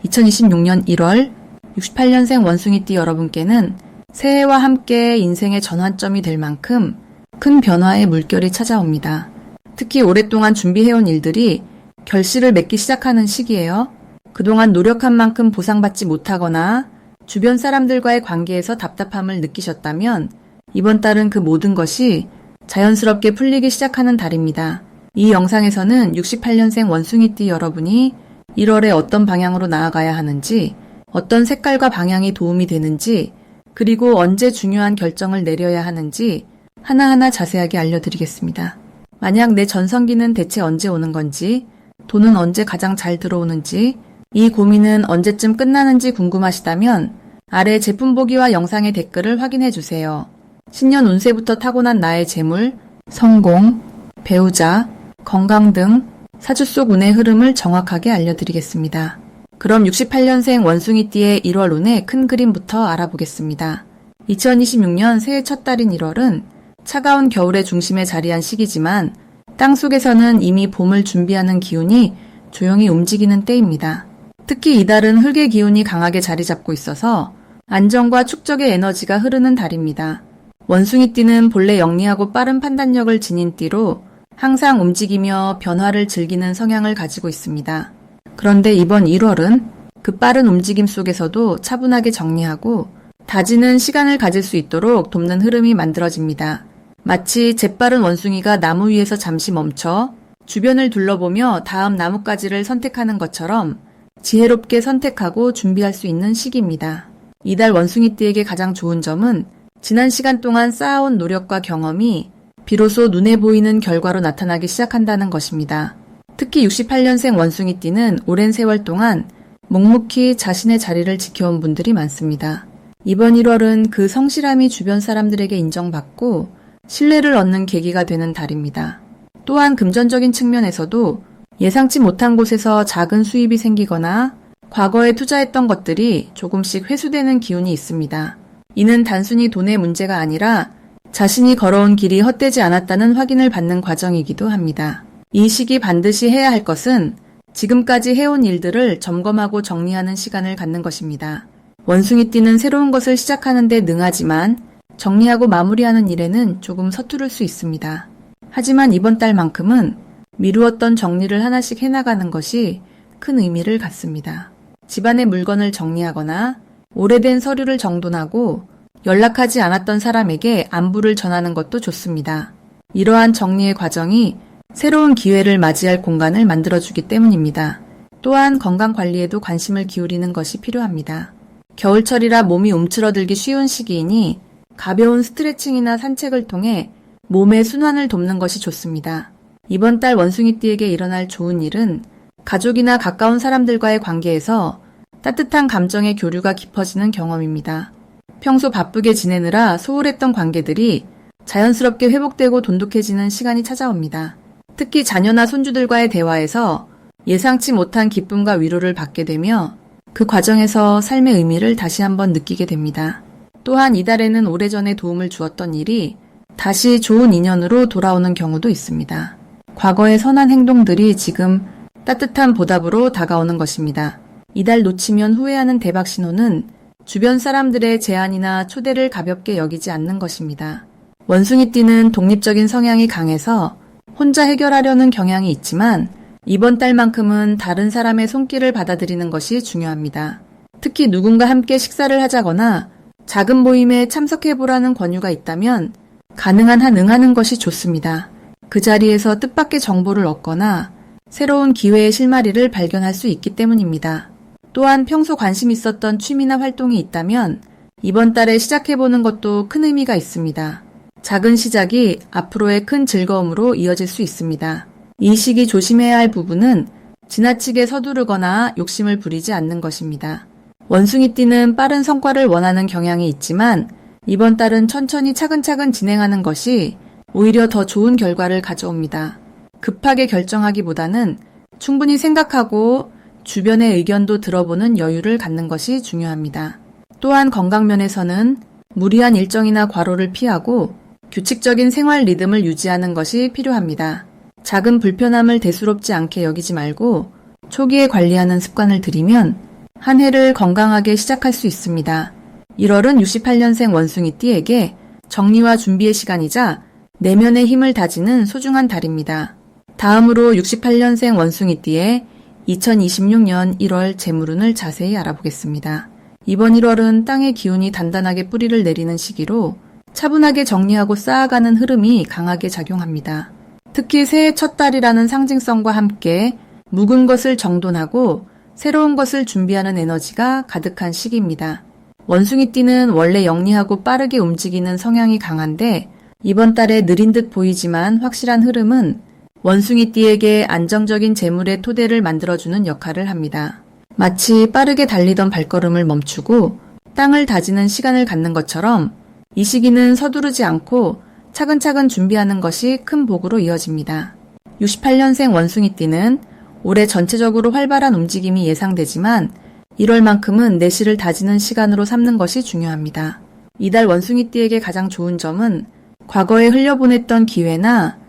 2026년 1월 68년생 원숭이띠 여러분께는 새해와 함께 인생의 전환점이 될 만큼 큰 변화의 물결이 찾아옵니다. 특히 오랫동안 준비해온 일들이 결실을 맺기 시작하는 시기예요. 그동안 노력한 만큼 보상받지 못하거나 주변 사람들과의 관계에서 답답함을 느끼셨다면 이번 달은 그 모든 것이 자연스럽게 풀리기 시작하는 달입니다. 이 영상에서는 68년생 원숭이띠 여러분이 1월에 어떤 방향으로 나아가야 하는지, 어떤 색깔과 방향이 도움이 되는지, 그리고 언제 중요한 결정을 내려야 하는지 하나하나 자세하게 알려드리겠습니다. 만약 내 전성기는 대체 언제 오는 건지, 돈은 언제 가장 잘 들어오는지, 이 고민은 언제쯤 끝나는지 궁금하시다면 아래 제품 보기와 영상의 댓글을 확인해 주세요. 신년 운세부터 타고난 나의 재물, 성공, 배우자, 건강 등 사주 속 운의 흐름을 정확하게 알려드리겠습니다. 그럼 68년생 원숭이띠의 1월 운의 큰 그림부터 알아보겠습니다. 2026년 새해 첫 달인 1월은 차가운 겨울의 중심에 자리한 시기지만 땅속에서는 이미 봄을 준비하는 기운이 조용히 움직이는 때입니다. 특히 이달은 흙의 기운이 강하게 자리 잡고 있어서 안정과 축적의 에너지가 흐르는 달입니다. 원숭이띠는 본래 영리하고 빠른 판단력을 지닌 띠로 항상 움직이며 변화를 즐기는 성향을 가지고 있습니다. 그런데 이번 1월은 그 빠른 움직임 속에서도 차분하게 정리하고 다지는 시간을 가질 수 있도록 돕는 흐름이 만들어집니다. 마치 재빠른 원숭이가 나무 위에서 잠시 멈춰 주변을 둘러보며 다음 나뭇가지를 선택하는 것처럼 지혜롭게 선택하고 준비할 수 있는 시기입니다. 이달 원숭이띠에게 가장 좋은 점은 지난 시간 동안 쌓아온 노력과 경험이 비로소 눈에 보이는 결과로 나타나기 시작한다는 것입니다. 특히 68년생 원숭이띠는 오랜 세월 동안 묵묵히 자신의 자리를 지켜온 분들이 많습니다. 이번 1월은 그 성실함이 주변 사람들에게 인정받고 신뢰를 얻는 계기가 되는 달입니다. 또한 금전적인 측면에서도 예상치 못한 곳에서 작은 수입이 생기거나 과거에 투자했던 것들이 조금씩 회수되는 기운이 있습니다. 이는 단순히 돈의 문제가 아니라 자신이 걸어온 길이 헛되지 않았다는 확인을 받는 과정이기도 합니다. 이 시기 반드시 해야 할 것은 지금까지 해온 일들을 점검하고 정리하는 시간을 갖는 것입니다. 원숭이띠는 새로운 것을 시작하는 데 능하지만 정리하고 마무리하는 일에는 조금 서투를 수 있습니다. 하지만 이번 달만큼은 미루었던 정리를 하나씩 해나가는 것이 큰 의미를 갖습니다. 집안의 물건을 정리하거나 오래된 서류를 정돈하고 연락하지 않았던 사람에게 안부를 전하는 것도 좋습니다. 이러한 정리의 과정이 새로운 기회를 맞이할 공간을 만들어주기 때문입니다. 또한 건강관리에도 관심을 기울이는 것이 필요합니다. 겨울철이라 몸이 움츠러들기 쉬운 시기이니 가벼운 스트레칭이나 산책을 통해 몸의 순환을 돕는 것이 좋습니다. 이번 달 원숭이띠에게 일어날 좋은 일은 가족이나 가까운 사람들과의 관계에서 따뜻한 감정의 교류가 깊어지는 경험입니다. 평소 바쁘게 지내느라 소홀했던 관계들이 자연스럽게 회복되고 돈독해지는 시간이 찾아옵니다. 특히 자녀나 손주들과의 대화에서 예상치 못한 기쁨과 위로를 받게 되며 그 과정에서 삶의 의미를 다시 한번 느끼게 됩니다. 또한 이달에는 오래전에 도움을 주었던 일이 다시 좋은 인연으로 돌아오는 경우도 있습니다. 과거의 선한 행동들이 지금 따뜻한 보답으로 다가오는 것입니다. 이달 놓치면 후회하는 대박 신호는 주변 사람들의 제안이나 초대를 가볍게 여기지 않는 것입니다. 원숭이띠는 독립적인 성향이 강해서 혼자 해결하려는 경향이 있지만 이번 달만큼은 다른 사람의 손길을 받아들이는 것이 중요합니다. 특히 누군가 함께 식사를 하자거나 작은 모임에 참석해보라는 권유가 있다면 가능한 한 응하는 것이 좋습니다. 그 자리에서 뜻밖의 정보를 얻거나 새로운 기회의 실마리를 발견할 수 있기 때문입니다. 또한 평소 관심 있었던 취미나 활동이 있다면 이번 달에 시작해보는 것도 큰 의미가 있습니다. 작은 시작이 앞으로의 큰 즐거움으로 이어질 수 있습니다. 이 시기 조심해야 할 부분은 지나치게 서두르거나 욕심을 부리지 않는 것입니다. 원숭이띠는 빠른 성과를 원하는 경향이 있지만 이번 달은 천천히 차근차근 진행하는 것이 오히려 더 좋은 결과를 가져옵니다. 급하게 결정하기보다는 충분히 생각하고 주변의 의견도 들어보는 여유를 갖는 것이 중요합니다. 또한 건강면에서는 무리한 일정이나 과로를 피하고 규칙적인 생활 리듬을 유지하는 것이 필요합니다. 작은 불편함을 대수롭지 않게 여기지 말고 초기에 관리하는 습관을 들이면 한 해를 건강하게 시작할 수 있습니다. 1월은 68년생 원숭이띠에게 정리와 준비의 시간이자 내면의 힘을 다지는 소중한 달입니다. 다음으로 68년생 원숭이띠의 2026년 1월 재물운을 자세히 알아보겠습니다. 이번 1월은 땅의 기운이 단단하게 뿌리를 내리는 시기로 차분하게 정리하고 쌓아가는 흐름이 강하게 작용합니다. 특히 새해 첫 달이라는 상징성과 함께 묵은 것을 정돈하고 새로운 것을 준비하는 에너지가 가득한 시기입니다. 원숭이띠는 원래 영리하고 빠르게 움직이는 성향이 강한데 이번 달에 느린 듯 보이지만 확실한 흐름은 원숭이띠에게 안정적인 재물의 토대를 만들어주는 역할을 합니다. 마치 빠르게 달리던 발걸음을 멈추고 땅을 다지는 시간을 갖는 것처럼 이 시기는 서두르지 않고 차근차근 준비하는 것이 큰 복으로 이어집니다. 68년생 원숭이띠는 올해 전체적으로 활발한 움직임이 예상되지만 1월만큼은 내실을 다지는 시간으로 삼는 것이 중요합니다. 이달 원숭이띠에게 가장 좋은 점은 과거에 흘려보냈던 기회나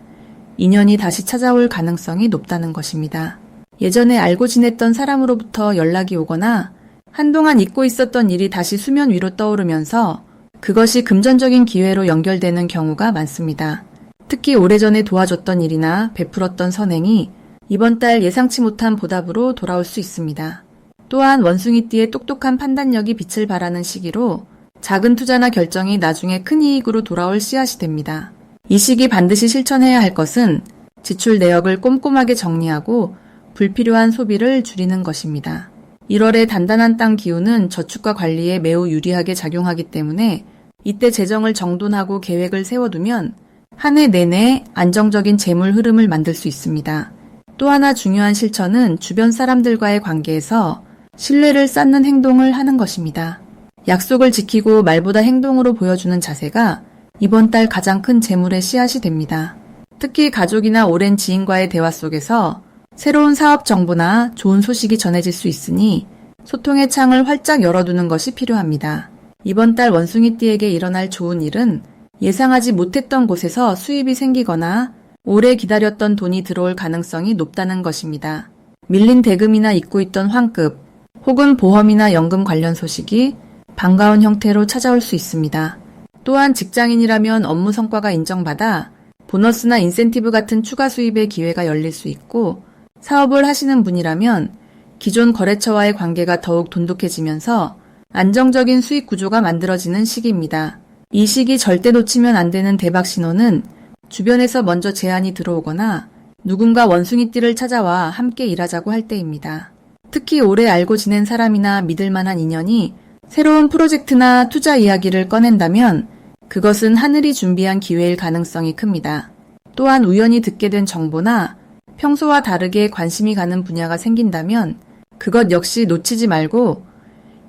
인연이 다시 찾아올 가능성이 높다는 것입니다. 예전에 알고 지냈던 사람으로부터 연락이 오거나 한동안 잊고 있었던 일이 다시 수면 위로 떠오르면서 그것이 금전적인 기회로 연결되는 경우가 많습니다. 특히 오래전에 도와줬던 일이나 베풀었던 선행이 이번 달 예상치 못한 보답으로 돌아올 수 있습니다. 또한 원숭이띠의 똑똑한 판단력이 빛을 발하는 시기로 작은 투자나 결정이 나중에 큰 이익으로 돌아올 씨앗이 됩니다. 이 시기 반드시 실천해야 할 것은 지출 내역을 꼼꼼하게 정리하고 불필요한 소비를 줄이는 것입니다. 1월의 단단한 땅 기운은 저축과 관리에 매우 유리하게 작용하기 때문에 이때 재정을 정돈하고 계획을 세워두면 한 해 내내 안정적인 재물 흐름을 만들 수 있습니다. 또 하나 중요한 실천은 주변 사람들과의 관계에서 신뢰를 쌓는 행동을 하는 것입니다. 약속을 지키고 말보다 행동으로 보여주는 자세가 이번 달 가장 큰 재물의 씨앗이 됩니다. 특히 가족이나 오랜 지인과의 대화 속에서 새로운 사업 정보나 좋은 소식이 전해질 수 있으니 소통의 창을 활짝 열어두는 것이 필요합니다. 이번 달 원숭이띠에게 일어날 좋은 일은 예상하지 못했던 곳에서 수입이 생기거나 오래 기다렸던 돈이 들어올 가능성이 높다는 것입니다. 밀린 대금이나 잊고 있던 환급 혹은 보험이나 연금 관련 소식이 반가운 형태로 찾아올 수 있습니다. 또한 직장인이라면 업무 성과가 인정받아 보너스나 인센티브 같은 추가 수입의 기회가 열릴 수 있고 사업을 하시는 분이라면 기존 거래처와의 관계가 더욱 돈독해지면서 안정적인 수익 구조가 만들어지는 시기입니다. 이 시기 절대 놓치면 안 되는 대박 신호는 주변에서 먼저 제안이 들어오거나 누군가 원숭이띠를 찾아와 함께 일하자고 할 때입니다. 특히 오래 알고 지낸 사람이나 믿을 만한 인연이 새로운 프로젝트나 투자 이야기를 꺼낸다면 그것은 하늘이 준비한 기회일 가능성이 큽니다. 또한 우연히 듣게 된 정보나 평소와 다르게 관심이 가는 분야가 생긴다면 그것 역시 놓치지 말고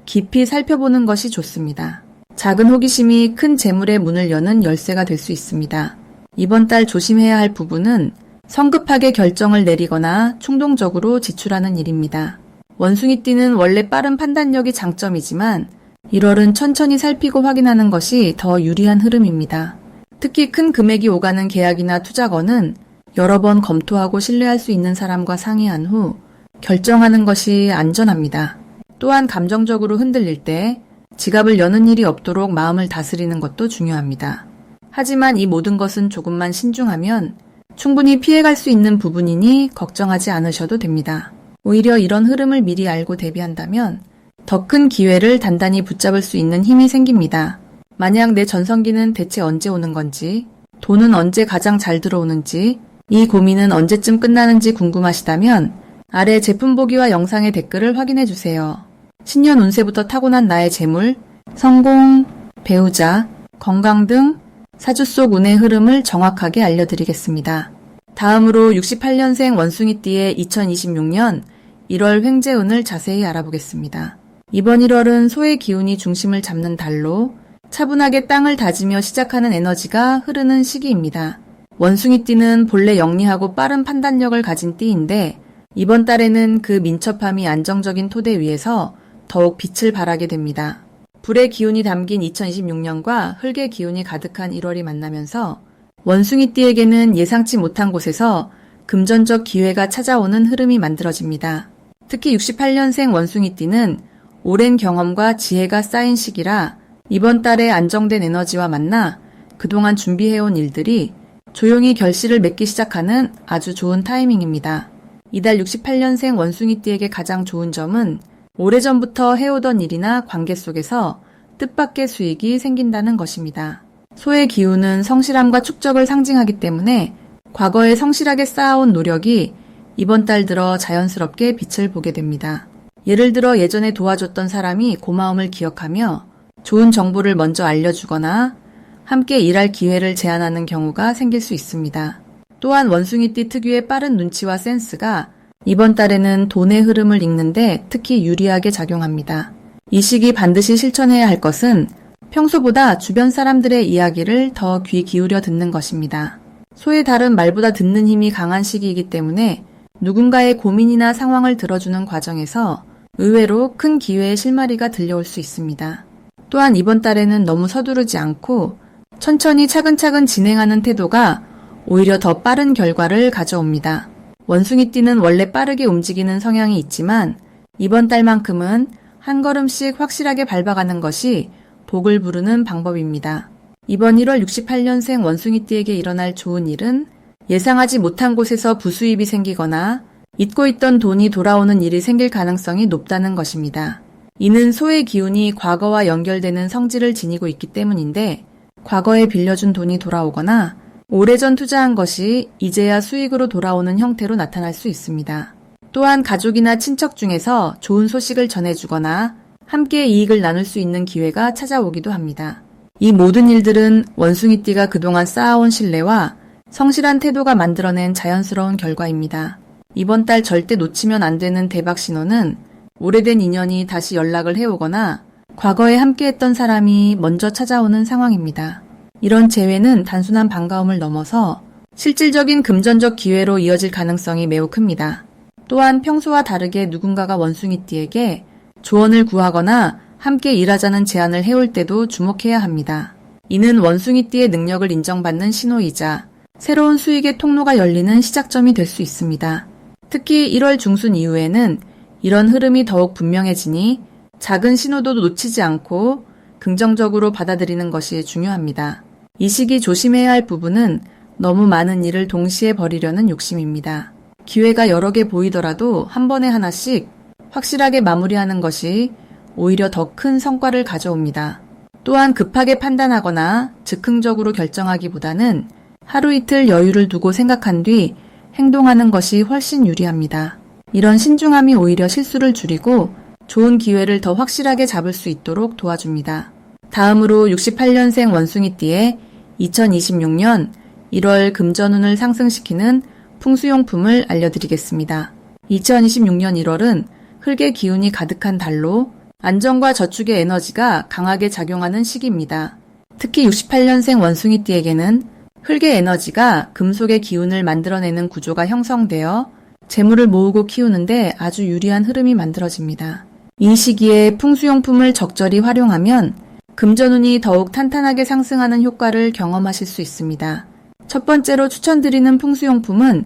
깊이 살펴보는 것이 좋습니다. 작은 호기심이 큰 재물의 문을 여는 열쇠가 될 수 있습니다. 이번 달 조심해야 할 부분은 성급하게 결정을 내리거나 충동적으로 지출하는 일입니다. 원숭이띠는 원래 빠른 판단력이 장점이지만 1월은 천천히 살피고 확인하는 것이 더 유리한 흐름입니다. 특히 큰 금액이 오가는 계약이나 투자건은 여러 번 검토하고 신뢰할 수 있는 사람과 상의한 후 결정하는 것이 안전합니다. 또한 감정적으로 흔들릴 때 지갑을 여는 일이 없도록 마음을 다스리는 것도 중요합니다. 하지만 이 모든 것은 조금만 신중하면 충분히 피해갈 수 있는 부분이니 걱정하지 않으셔도 됩니다. 오히려 이런 흐름을 미리 알고 대비한다면 더 큰 기회를 단단히 붙잡을 수 있는 힘이 생깁니다. 만약 내 전성기는 대체 언제 오는 건지, 돈은 언제 가장 잘 들어오는지, 이 고민은 언제쯤 끝나는지 궁금하시다면 아래 제품 보기와 영상의 댓글을 확인해주세요. 신년 운세부터 타고난 나의 재물, 성공, 배우자, 건강 등 사주 속 운의 흐름을 정확하게 알려드리겠습니다. 다음으로 68년생 원숭이띠의 2026년 1월 횡재운을 자세히 알아보겠습니다. 이번 1월은 소의 기운이 중심을 잡는 달로 차분하게 땅을 다지며 시작하는 에너지가 흐르는 시기입니다. 원숭이띠는 본래 영리하고 빠른 판단력을 가진 띠인데 이번 달에는 그 민첩함이 안정적인 토대 위에서 더욱 빛을 발하게 됩니다. 불의 기운이 담긴 2026년과 흙의 기운이 가득한 1월이 만나면서 원숭이띠에게는 예상치 못한 곳에서 금전적 기회가 찾아오는 흐름이 만들어집니다. 특히 68년생 원숭이띠는 오랜 경험과 지혜가 쌓인 시기라 이번 달에 안정된 에너지와 만나 그동안 준비해온 일들이 조용히 결실을 맺기 시작하는 아주 좋은 타이밍입니다. 이달 68년생 원숭이띠에게 가장 좋은 점은 오래전부터 해오던 일이나 관계 속에서 뜻밖의 수익이 생긴다는 것입니다. 소의 기운은 성실함과 축적을 상징하기 때문에 과거에 성실하게 쌓아온 노력이 이번 달 들어 자연스럽게 빛을 보게 됩니다. 예를 들어 예전에 도와줬던 사람이 고마움을 기억하며 좋은 정보를 먼저 알려주거나 함께 일할 기회를 제안하는 경우가 생길 수 있습니다. 또한 원숭이띠 특유의 빠른 눈치와 센스가 이번 달에는 돈의 흐름을 읽는데 특히 유리하게 작용합니다. 이 시기 반드시 실천해야 할 것은 평소보다 주변 사람들의 이야기를 더 귀 기울여 듣는 것입니다. 소의 달은 말보다 듣는 힘이 강한 시기이기 때문에 누군가의 고민이나 상황을 들어주는 과정에서 의외로 큰 기회의 실마리가 들려올 수 있습니다. 또한 이번 달에는 너무 서두르지 않고 천천히 차근차근 진행하는 태도가 오히려 더 빠른 결과를 가져옵니다. 원숭이띠는 원래 빠르게 움직이는 성향이 있지만 이번 달만큼은 한 걸음씩 확실하게 밟아가는 것이 복을 부르는 방법입니다. 이번 1월 68년생 원숭이띠에게 일어날 좋은 일은 예상하지 못한 곳에서 부수입이 생기거나 잊고 있던 돈이 돌아오는 일이 생길 가능성이 높다는 것입니다. 이는 소의 기운이 과거와 연결되는 성질을 지니고 있기 때문인데 과거에 빌려준 돈이 돌아오거나 오래전 투자한 것이 이제야 수익으로 돌아오는 형태로 나타날 수 있습니다. 또한 가족이나 친척 중에서 좋은 소식을 전해주거나 함께 이익을 나눌 수 있는 기회가 찾아오기도 합니다. 이 모든 일들은 원숭이띠가 그동안 쌓아온 신뢰와 성실한 태도가 만들어낸 자연스러운 결과입니다. 이번 달 절대 놓치면 안 되는 대박 신호는 오래된 인연이 다시 연락을 해오거나 과거에 함께했던 사람이 먼저 찾아오는 상황입니다. 이런 재회는 단순한 반가움을 넘어서 실질적인 금전적 기회로 이어질 가능성이 매우 큽니다. 또한 평소와 다르게 누군가가 원숭이띠에게 조언을 구하거나 함께 일하자는 제안을 해올 때도 주목해야 합니다. 이는 원숭이띠의 능력을 인정받는 신호이자 새로운 수익의 통로가 열리는 시작점이 될 수 있습니다. 특히 1월 중순 이후에는 이런 흐름이 더욱 분명해지니 작은 신호도 놓치지 않고 긍정적으로 받아들이는 것이 중요합니다. 이 시기 조심해야 할 부분은 너무 많은 일을 동시에 벌이려는 욕심입니다. 기회가 여러 개 보이더라도 한 번에 하나씩 확실하게 마무리하는 것이 오히려 더 큰 성과를 가져옵니다. 또한 급하게 판단하거나 즉흥적으로 결정하기보다는 하루 이틀 여유를 두고 생각한 뒤 행동하는 것이 훨씬 유리합니다. 이런 신중함이 오히려 실수를 줄이고 좋은 기회를 더 확실하게 잡을 수 있도록 도와줍니다. 다음으로 68년생 원숭이띠의 2026년 1월 금전운을 상승시키는 풍수용품을 알려드리겠습니다. 2026년 1월은 흙의 기운이 가득한 달로 안정과 저축의 에너지가 강하게 작용하는 시기입니다. 특히 68년생 원숭이띠에게는 흙의 에너지가 금속의 기운을 만들어내는 구조가 형성되어 재물을 모으고 키우는데 아주 유리한 흐름이 만들어집니다. 이 시기에 풍수용품을 적절히 활용하면 금전운이 더욱 탄탄하게 상승하는 효과를 경험하실 수 있습니다. 첫 번째로 추천드리는 풍수용품은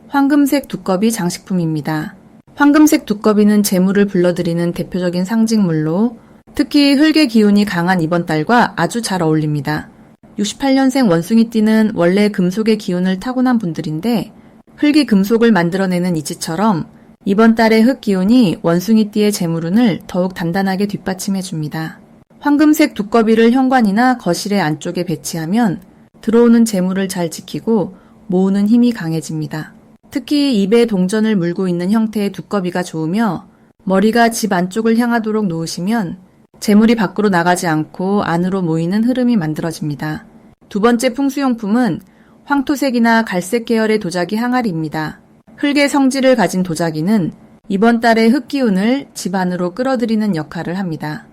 황금색 두꺼비 장식품입니다. 황금색 두꺼비는 재물을 불러들이는 대표적인 상징물로 특히 흙의 기운이 강한 이번 달과 아주 잘 어울립니다. 68년생 원숭이띠는 원래 금속의 기운을 타고난 분들인데 흙이 금속을 만들어내는 이치처럼 이번 달의 흙 기운이 원숭이띠의 재물운을 더욱 단단하게 뒷받침해줍니다. 황금색 두꺼비를 현관이나 거실의 안쪽에 배치하면 들어오는 재물을 잘 지키고 모으는 힘이 강해집니다. 특히 입에 동전을 물고 있는 형태의 두꺼비가 좋으며 머리가 집 안쪽을 향하도록 놓으시면 재물이 밖으로 나가지 않고 안으로 모이는 흐름이 만들어집니다. 두 번째 풍수용품은 황토색이나 갈색 계열의 도자기 항아리입니다. 흙의 성질을 가진 도자기는 이번 달의 흙 기운을 집 안으로 끌어들이는 역할을 합니다.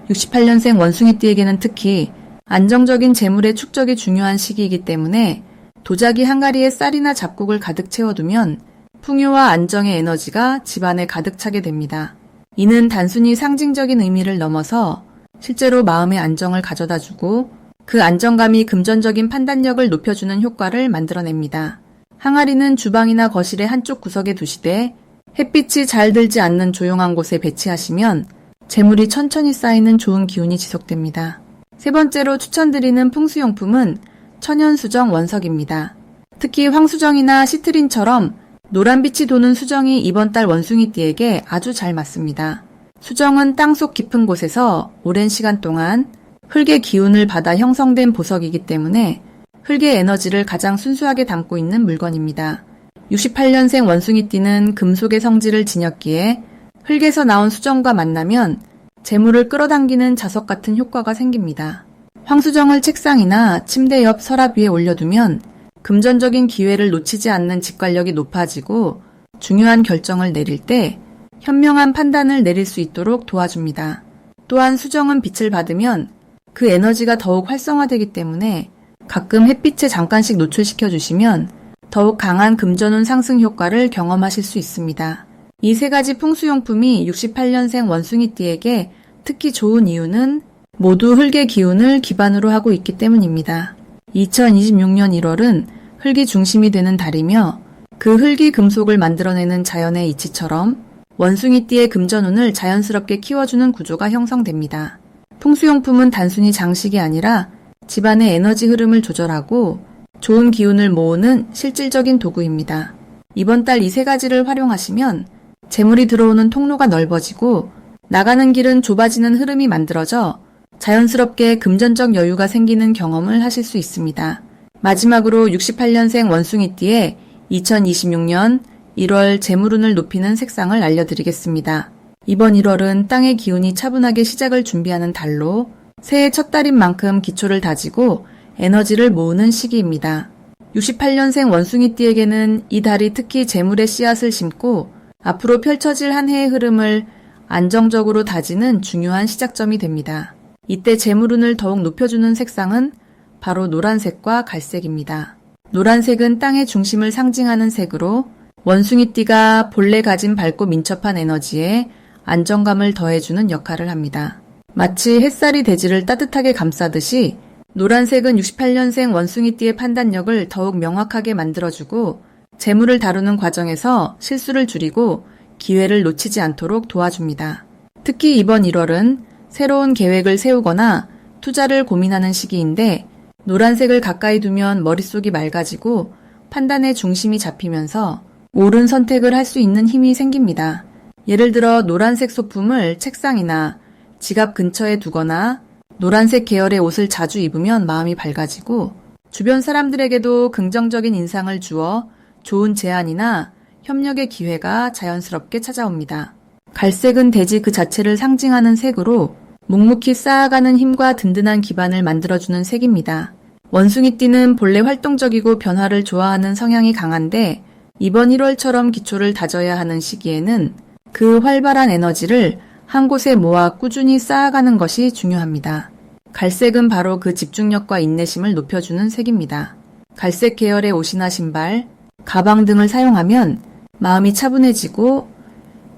68년생 원숭이띠에게는 특히 안정적인 재물의 축적이 중요한 시기이기 때문에 도자기 항아리에 쌀이나 잡곡을 가득 채워두면 풍요와 안정의 에너지가 집안에 가득 차게 됩니다. 이는 단순히 상징적인 의미를 넘어서 실제로 마음의 안정을 가져다주고 그 안정감이 금전적인 판단력을 높여주는 효과를 만들어냅니다. 항아리는 주방이나 거실의 한쪽 구석에 두시되 햇빛이 잘 들지 않는 조용한 곳에 배치하시면 재물이 천천히 쌓이는 좋은 기운이 지속됩니다. 세 번째로 추천드리는 풍수용품은 천연수정 원석입니다. 특히 황수정이나 시트린처럼 노란빛이 도는 수정이 이번 달 원숭이띠에게 아주 잘 맞습니다. 수정은 땅속 깊은 곳에서 오랜 시간 동안 흙의 기운을 받아 형성된 보석이기 때문에 흙의 에너지를 가장 순수하게 담고 있는 물건입니다. 68년생 원숭이띠는 금속의 성질을 지녔기에 흙에서 나온 수정과 만나면 재물을 끌어당기는 자석 같은 효과가 생깁니다. 황수정을 책상이나 침대 옆 서랍 위에 올려두면 금전적인 기회를 놓치지 않는 직관력이 높아지고 중요한 결정을 내릴 때 현명한 판단을 내릴 수 있도록 도와줍니다. 또한 수정은 빛을 받으면 그 에너지가 더욱 활성화되기 때문에 가끔 햇빛에 잠깐씩 노출시켜 주시면 더욱 강한 금전운 상승 효과를 경험하실 수 있습니다. 이 세 가지 풍수용품이 68년생 원숭이띠에게 특히 좋은 이유는 모두 흙의 기운을 기반으로 하고 있기 때문입니다. 2026년 1월은 흙이 중심이 되는 달이며 그 흙이 금속을 만들어내는 자연의 이치처럼 원숭이띠의 금전운을 자연스럽게 키워주는 구조가 형성됩니다. 풍수용품은 단순히 장식이 아니라 집안의 에너지 흐름을 조절하고 좋은 기운을 모으는 실질적인 도구입니다. 이번 달 이 세 가지를 활용하시면 재물이 들어오는 통로가 넓어지고 나가는 길은 좁아지는 흐름이 만들어져 자연스럽게 금전적 여유가 생기는 경험을 하실 수 있습니다. 마지막으로 68년생 원숭이띠의 2026년 1월 재물운을 높이는 색상을 알려드리겠습니다. 이번 1월은 땅의 기운이 차분하게 시작을 준비하는 달로 새해 첫 달인 만큼 기초를 다지고 에너지를 모으는 시기입니다. 68년생 원숭이띠에게는 이 달이 특히 재물의 씨앗을 심고 앞으로 펼쳐질 한 해의 흐름을 안정적으로 다지는 중요한 시작점이 됩니다. 이때 재물운을 더욱 높여주는 색상은 바로 노란색과 갈색입니다. 노란색은 땅의 중심을 상징하는 색으로 원숭이띠가 본래 가진 밝고 민첩한 에너지에 안정감을 더해주는 역할을 합니다. 마치 햇살이 대지를 따뜻하게 감싸듯이 노란색은 68년생 원숭이띠의 판단력을 더욱 명확하게 만들어주고 재물을 다루는 과정에서 실수를 줄이고 기회를 놓치지 않도록 도와줍니다. 특히 이번 1월은 새로운 계획을 세우거나 투자를 고민하는 시기인데 노란색을 가까이 두면 머릿속이 맑아지고 판단의 중심이 잡히면서 옳은 선택을 할 수 있는 힘이 생깁니다. 예를 들어 노란색 소품을 책상이나 지갑 근처에 두거나 노란색 계열의 옷을 자주 입으면 마음이 밝아지고 주변 사람들에게도 긍정적인 인상을 주어 좋은 제안이나 협력의 기회가 자연스럽게 찾아옵니다. 갈색은 대지 그 자체를 상징하는 색으로 묵묵히 쌓아가는 힘과 든든한 기반을 만들어주는 색입니다. 원숭이띠는 본래 활동적이고 변화를 좋아하는 성향이 강한데 이번 1월처럼 기초를 다져야 하는 시기에는 그 활발한 에너지를 한 곳에 모아 꾸준히 쌓아가는 것이 중요합니다. 갈색은 바로 그 집중력과 인내심을 높여주는 색입니다. 갈색 계열의 옷이나 신발, 가방 등을 사용하면 마음이 차분해지고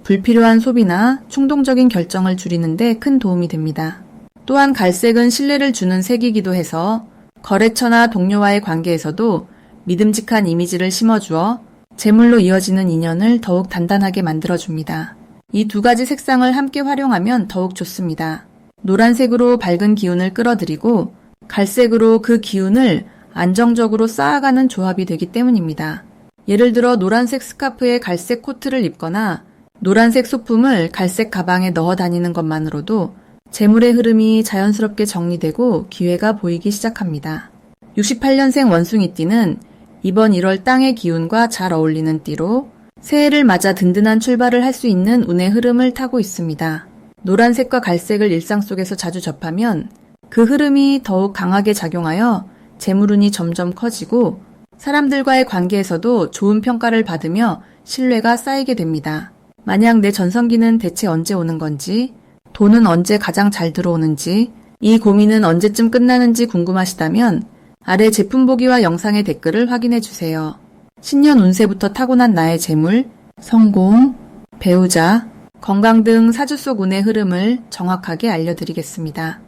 불필요한 소비나 충동적인 결정을 줄이는 데 큰 도움이 됩니다. 또한 갈색은 신뢰를 주는 색이기도 해서 거래처나 동료와의 관계에서도 믿음직한 이미지를 심어주어 재물로 이어지는 인연을 더욱 단단하게 만들어줍니다. 이 두 가지 색상을 함께 활용하면 더욱 좋습니다. 노란색으로 밝은 기운을 끌어들이고 갈색으로 그 기운을 안정적으로 쌓아가는 조합이 되기 때문입니다. 예를 들어 노란색 스카프에 갈색 코트를 입거나 노란색 소품을 갈색 가방에 넣어 다니는 것만으로도 재물의 흐름이 자연스럽게 정리되고 기회가 보이기 시작합니다. 68년생 원숭이띠는 이번 1월 땅의 기운과 잘 어울리는 띠로 새해를 맞아 든든한 출발을 할 수 있는 운의 흐름을 타고 있습니다. 노란색과 갈색을 일상 속에서 자주 접하면 그 흐름이 더욱 강하게 작용하여 재물운이 점점 커지고 사람들과의 관계에서도 좋은 평가를 받으며 신뢰가 쌓이게 됩니다. 만약 내 전성기는 대체 언제 오는 건지, 돈은 언제 가장 잘 들어오는지, 이 고민은 언제쯤 끝나는지 궁금하시다면 아래 제품 보기와 영상의 댓글을 확인해 주세요. 신년 운세부터 타고난 나의 재물, 성공, 배우자, 건강 등 사주 속 운의 흐름을 정확하게 알려드리겠습니다.